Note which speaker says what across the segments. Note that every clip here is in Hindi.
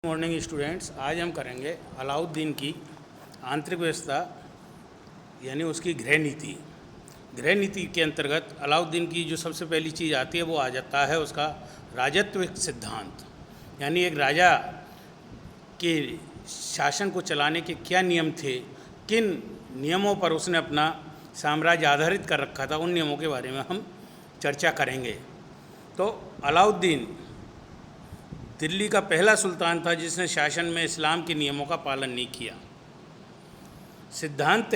Speaker 1: मॉर्निंग स्टूडेंट्स, आज हम करेंगे अलाउद्दीन की आंतरिक व्यवस्था यानी उसकी गृह नीति। गृह नीति के अंतर्गत अलाउद्दीन की जो सबसे पहली चीज़ आती है वो आ जाता है उसका राजत्व सिद्धांत। यानी एक राजा के शासन को चलाने के क्या नियम थे, किन नियमों पर उसने अपना साम्राज्य आधारित कर रखा था, उन नियमों के बारे में हम चर्चा करेंगे। तो अलाउद्दीन दिल्ली का पहला सुल्तान था जिसने शासन में इस्लाम के नियमों का पालन नहीं किया। सिद्धांत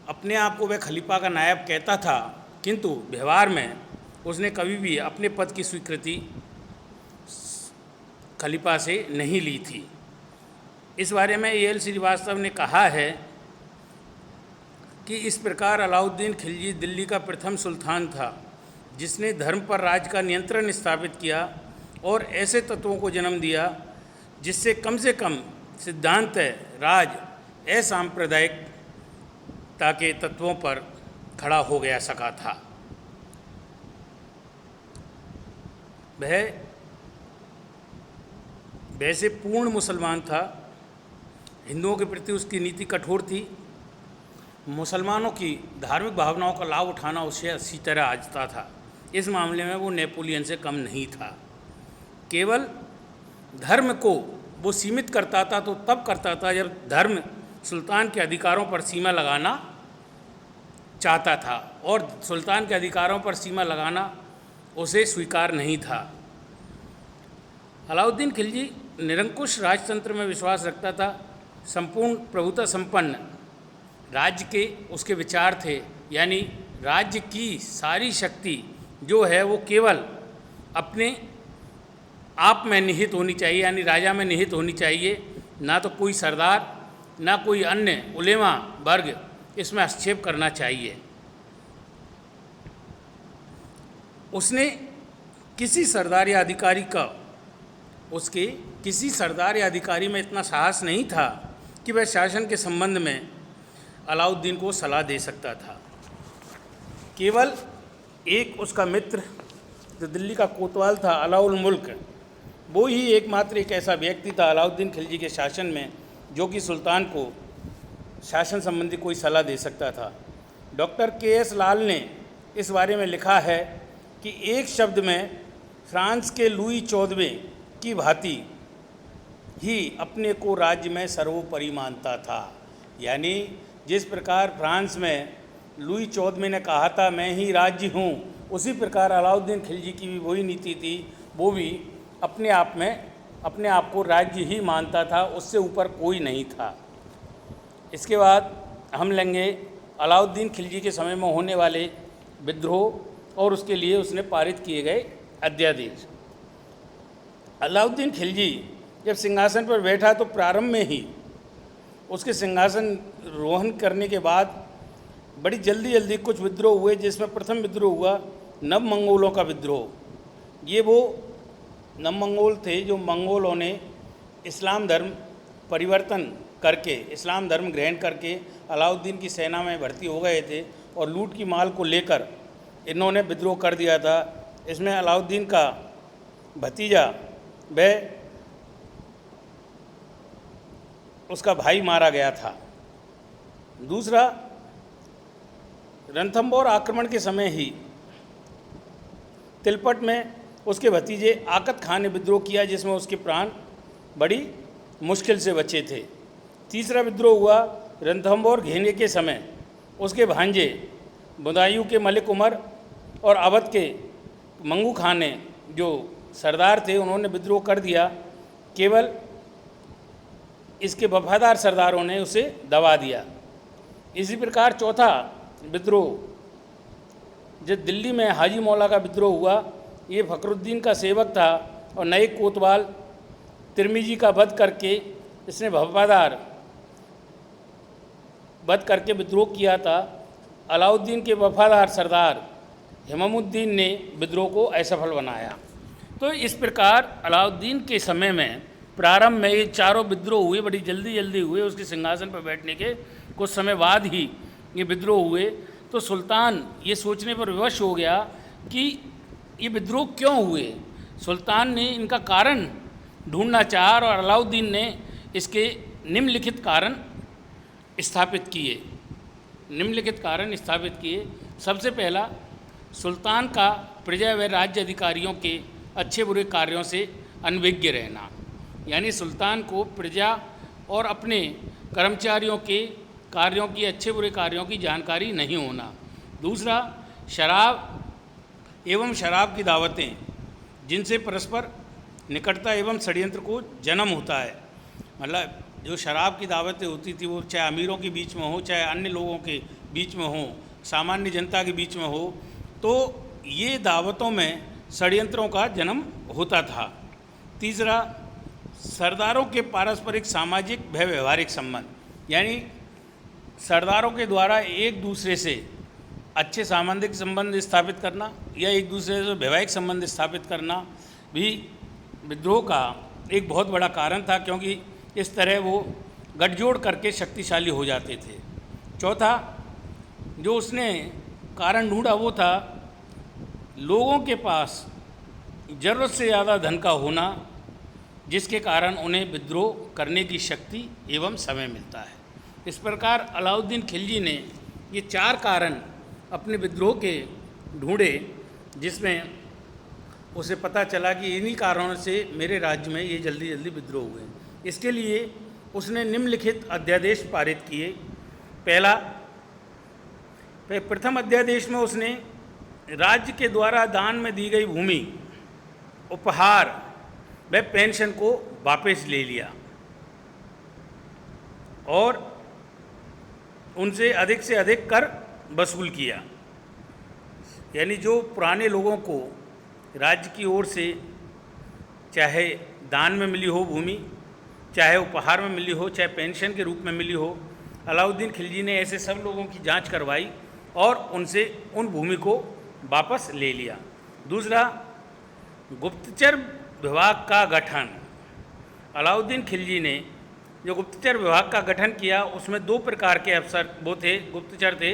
Speaker 1: अपने आप को वह खलीफा का नायब कहता था, किंतु व्यवहार में उसने कभी भी अपने पद की स्वीकृति खलीफा से नहीं ली थी। इस बारे में एल श्रीवास्तव ने कहा है कि इस प्रकार अलाउद्दीन खिलजी दिल्ली का प्रथम सुल्तान था जिसने धर्म पर राज्य का नियंत्रण स्थापित किया और ऐसे तत्वों को जन्म दिया जिससे कम से कम सिद्धांत राज असांप्रदायिकता के तत्वों पर खड़ा हो गया सका था। वह वैसे पूर्ण मुसलमान था। हिंदुओं के प्रति उसकी नीति कठोर थी। मुसलमानों की धार्मिक भावनाओं का लाभ उठाना उसे अच्छी तरह आता था। इस मामले में वो नेपोलियन से कम नहीं था। केवल धर्म को वो सीमित करता था तो तब करता था जब धर्म सुल्तान के अधिकारों पर सीमा लगाना चाहता था, और सुल्तान के अधिकारों पर सीमा लगाना उसे स्वीकार नहीं था। अलाउद्दीन खिलजी निरंकुश राजतंत्र में विश्वास रखता था। संपूर्ण प्रभुता संपन्न राज्य के उसके विचार थे, यानी राज्य की सारी शक्ति जो है वो केवल अपने आप में निहित होनी चाहिए, यानी राजा में निहित होनी चाहिए। ना तो कोई सरदार ना कोई अन्य उलेमा वर्ग इसमें हस्तक्षेप करना चाहिए। उसने किसी सरदार या अधिकारी में इतना साहस नहीं था कि वह शासन के संबंध में अलाउद्दीन को सलाह दे सकता था। केवल एक उसका मित्र जो दिल्ली का कोतवाल था अलाउल मुल्क, वो ही एकमात्र एक ऐसा व्यक्ति था अलाउद्दीन खिलजी के शासन में जो कि सुल्तान को शासन संबंधी कोई सलाह दे सकता था। Doctor KS. लाल ने इस बारे में लिखा है कि एक शब्द में फ्रांस के लुई 14वें की भांति ही अपने को राज्य में सर्वोपरि मानता था। यानी जिस प्रकार फ्रांस में लुई 14वें ने कहा था मैं ही राज्य हूँ, उसी प्रकार अलाउद्दीन खिलजी की भी वही नीति थी। वो भी अपने आप को राज्य ही मानता था, उससे ऊपर कोई नहीं था। इसके बाद हम लेंगे अलाउद्दीन खिलजी के समय में होने वाले विद्रोह और उसके लिए उसने पारित किए गए अध्यादेश। अलाउद्दीन खिलजी जब सिंहासन पर बैठा तो प्रारंभ में ही उसके सिंहासन रोहन करने के बाद बड़ी जल्दी कुछ विद्रोह हुए, जिसमें प्रथम विद्रोह हुआ नव मंगोलों का विद्रोह। ये वो नव मंगोल थे जो मंगोलों ने इस्लाम धर्म परिवर्तन करके, इस्लाम धर्म ग्रहण करके अलाउद्दीन की सेना में भर्ती हो गए थे और लूट की माल को लेकर इन्होंने विद्रोह कर दिया था। इसमें अलाउद्दीन का भतीजा वह उसका भाई मारा गया था। दूसरा, रणथंभौर आक्रमण के समय ही तिलपट में उसके भतीजे आकत खान ने विद्रोह किया, जिसमें उसके प्राण बड़ी मुश्किल से बचे थे। तीसरा विद्रोह हुआ रणथंभौर घेने के समय उसके भांजे बदायूं के मलिक उमर और अवध के मंगू खान ने, जो सरदार थे, उन्होंने विद्रोह कर दिया। केवल इसके वफादार सरदारों ने उसे दबा दिया। इसी प्रकार चौथा विद्रोह जब दिल्ली में हाजी मौला का विद्रोह हुआ, ये फखरुद्दीन का सेवक था और नए कोतवाल तिर्मिजी का वध करके इसने वध करके विद्रोह किया था। अलाउद्दीन के वफादार सरदार हिमामुद्दीन ने विद्रोह को असफल बनाया। तो इस प्रकार अलाउद्दीन के समय में प्रारंभ में ये चारों विद्रोह हुए, बड़ी जल्दी हुए। उसके सिंहासन पर बैठने के कुछ समय बाद ही ये विद्रोह हुए। तो सुल्तान ये सोचने पर विवश हो गया कि ये विद्रोह क्यों हुए। सुल्तान ने इनका कारण ढूंढना चाहा और अलाउद्दीन ने इसके निम्नलिखित कारण स्थापित किए। सबसे पहला, सुल्तान का प्रजा व राज्य अधिकारियों के अच्छे बुरे कार्यों से अनभिज्ञ रहना, यानी सुल्तान को प्रजा और अपने कर्मचारियों के कार्यों की, अच्छे बुरे कार्यों की जानकारी नहीं होना। दूसरा, शराब एवं शराब की दावतें, जिनसे परस्पर निकटता एवं षड्यंत्र को जन्म होता है। मतलब जो शराब की दावतें होती थी वो चाहे अमीरों के बीच में हो, चाहे अन्य लोगों के बीच में हो, सामान्य जनता के बीच में हो, तो ये दावतों में षड्यंत्रों का जन्म होता था। तीसरा, सरदारों के पारस्परिक सामाजिक व व्यवहारिक संबंध, यानी सरदारों के द्वारा एक दूसरे से अच्छे सामाजिक संबंध स्थापित करना या एक दूसरे से वैवाहिक संबंध स्थापित करना भी विद्रोह का एक बहुत बड़ा कारण था, क्योंकि इस तरह वो गठजोड़ करके शक्तिशाली हो जाते थे। चौथा, जो उसने कारण ढूंढा वो था लोगों के पास ज़रूरत से ज़्यादा धन का होना, जिसके कारण उन्हें विद्रोह करने की शक्ति एवं समय मिलता है। इस प्रकार अलाउद्दीन खिलजी ने ये 4 कारण अपने विद्रोह के ढूंढे, जिसमें उसे पता चला कि इन्हीं कारणों से मेरे राज्य में ये जल्दी जल्दी विद्रोह हुए। इसके लिए उसने निम्नलिखित अध्यादेश पारित किए। पहला, प्रथम अध्यादेश में उसने राज्य के द्वारा दान में दी गई भूमि, उपहार व पेंशन को वापस ले लिया और उनसे अधिक कर वसूल किया। यानी जो पुराने लोगों को राज्य की ओर से चाहे दान में मिली हो भूमि, चाहे उपहार में मिली हो, चाहे पेंशन के रूप में मिली हो, अलाउद्दीन खिलजी ने ऐसे सब लोगों की जांच करवाई और उनसे उन भूमि को वापस ले लिया। दूसरा, गुप्तचर विभाग का गठन। अलाउद्दीन खिलजी ने जो गुप्तचर विभाग का गठन किया उसमें 2 प्रकार के अफसर वो थे, गुप्तचर थे।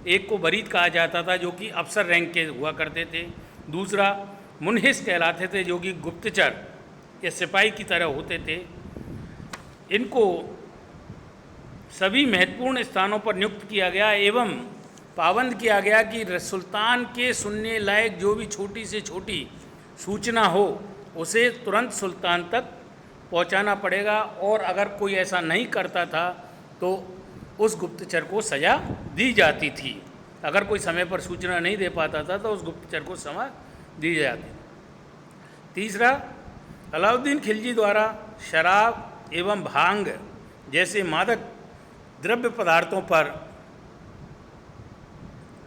Speaker 1: एक को बरीद कहा जाता था, जो कि अफसर रैंक के हुआ करते थे। दूसरा मुनहिस कहलाते थे, जो कि गुप्तचर या सिपाही की तरह होते थे। इनको सभी महत्वपूर्ण स्थानों पर नियुक्त किया गया एवं पाबंद किया गया कि सुल्तान के सुनने लायक जो भी छोटी से छोटी सूचना हो उसे तुरंत सुल्तान तक पहुंचाना पड़ेगा, और अगर कोई ऐसा नहीं करता था तो उस गुप्तचर को सज़ा दी जाती थी। अगर कोई समय पर सूचना नहीं दे पाता था तो उस गुप्तचर को सज़ा दी जाती। तीसरा, अलाउद्दीन खिलजी द्वारा शराब एवं भांग जैसे मादक द्रव्य पदार्थों पर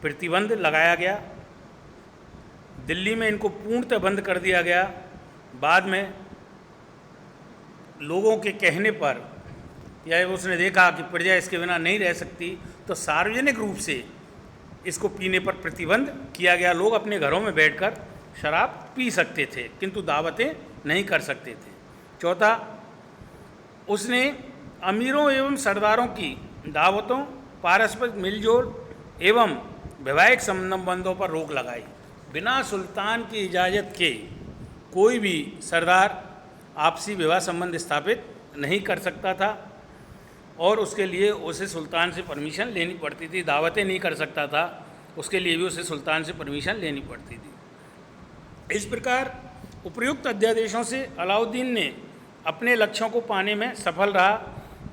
Speaker 1: प्रतिबंध लगाया गया। दिल्ली में इनको पूर्णतः बंद कर दिया गया। बाद में लोगों के कहने पर या उसने देखा कि प्रजा इसके बिना नहीं रह सकती, तो सार्वजनिक रूप से इसको पीने पर प्रतिबंध किया गया। लोग अपने घरों में बैठकर शराब पी सकते थे, किंतु दावतें नहीं कर सकते थे। चौथा, उसने अमीरों एवं सरदारों की दावतों, पारस्परिक मिलजोल एवं वैवाहिक संबंधों पर रोक लगाई। बिना सुल्तान की इजाज़त के कोई भी सरदार आपसी विवाह संबंध स्थापित नहीं कर सकता था और उसके लिए उसे सुल्तान से परमिशन लेनी पड़ती थी। दावतें नहीं कर सकता था, उसके लिए भी उसे सुल्तान से परमिशन लेनी पड़ती थी। इस प्रकार उपर्युक्त अध्यादेशों से अलाउद्दीन ने अपने लक्ष्यों को पाने में सफल रहा।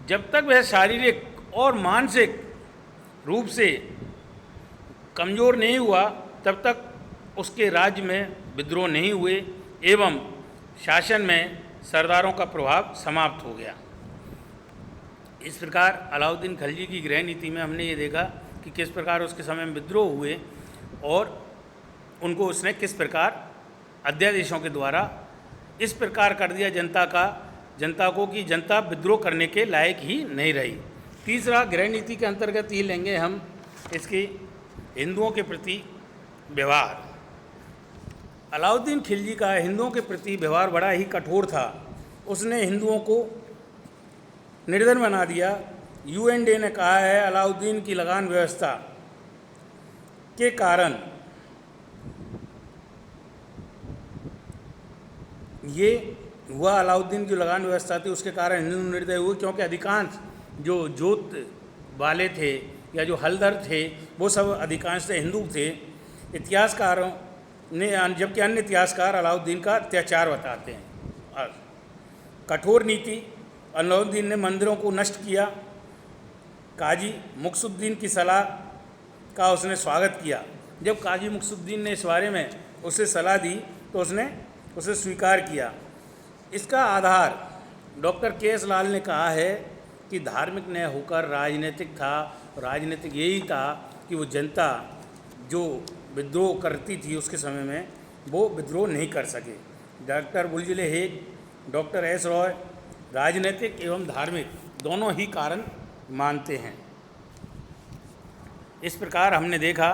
Speaker 1: जब तक वह शारीरिक और मानसिक रूप से कमज़ोर नहीं हुआ तब तक उसके राज्य में विद्रोह नहीं हुए एवं शासन में सरदारों का प्रभाव समाप्त हो गया। इस प्रकार अलाउद्दीन खिलजी की गृह नीति में हमने ये देखा कि किस प्रकार उसके समय में विद्रोह हुए और उनको उसने किस प्रकार अध्यादेशों के द्वारा इस प्रकार कर दिया जनता को कि जनता विद्रोह करने के लायक ही नहीं रही। तीसरा, गृह नीति के अंतर्गत ही लेंगे हम इसकी हिंदुओं के प्रति व्यवहार। अलाउद्दीन खिलजी का हिंदुओं के प्रति व्यवहार बड़ा ही कठोर था। उसने हिंदुओं को निर्धन बना दिया। यूएनडे ने कहा है अलाउद्दीन की लगान व्यवस्था के कारण ये वह अलाउद्दीन की लगान व्यवस्था थी उसके कारण हिंदू निर्दय हुए, क्योंकि अधिकांश जो जोत वाले थे या जो हलधर थे वो सब अधिकांश हिंदू थे। इतिहासकारों ने, जबकि अन्य इतिहासकार अलाउद्दीन का अत्याचार बताते हैं। कठोर नीति, अलाउद्दीन ने मंदिरों को नष्ट किया। काजी मुक्सुद्दीन की सलाह का उसने स्वागत किया। जब काजी मुक्सुद्दीन ने इस बारे में उसे सलाह दी तो उसने उसे स्वीकार किया। इसका आधार डॉक्टर के एस लाल ने कहा है कि धार्मिक न होकर राजनीतिक था। राजनीतिक यही था कि वो जनता जो विद्रोह करती थी उसके समय में वो विद्रोह नहीं कर सके। डॉक्टर बुलजिले हेग, डॉक्टर एस रॉय राजनीतिक एवं धार्मिक दोनों ही कारण मानते हैं। इस प्रकार हमने देखा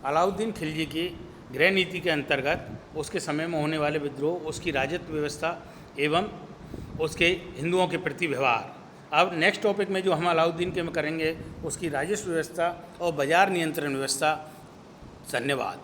Speaker 1: अलाउद्दीन खिलजी की गृह नीति के अंतर्गत उसके समय में होने वाले विद्रोह, उसकी राजत्व व्यवस्था एवं उसके हिंदुओं के प्रति व्यवहार। अब नेक्स्ट टॉपिक में जो हम अलाउद्दीन के में करेंगे उसकी राजस्व व्यवस्था और बाजार नियंत्रण व्यवस्था। धन्यवाद।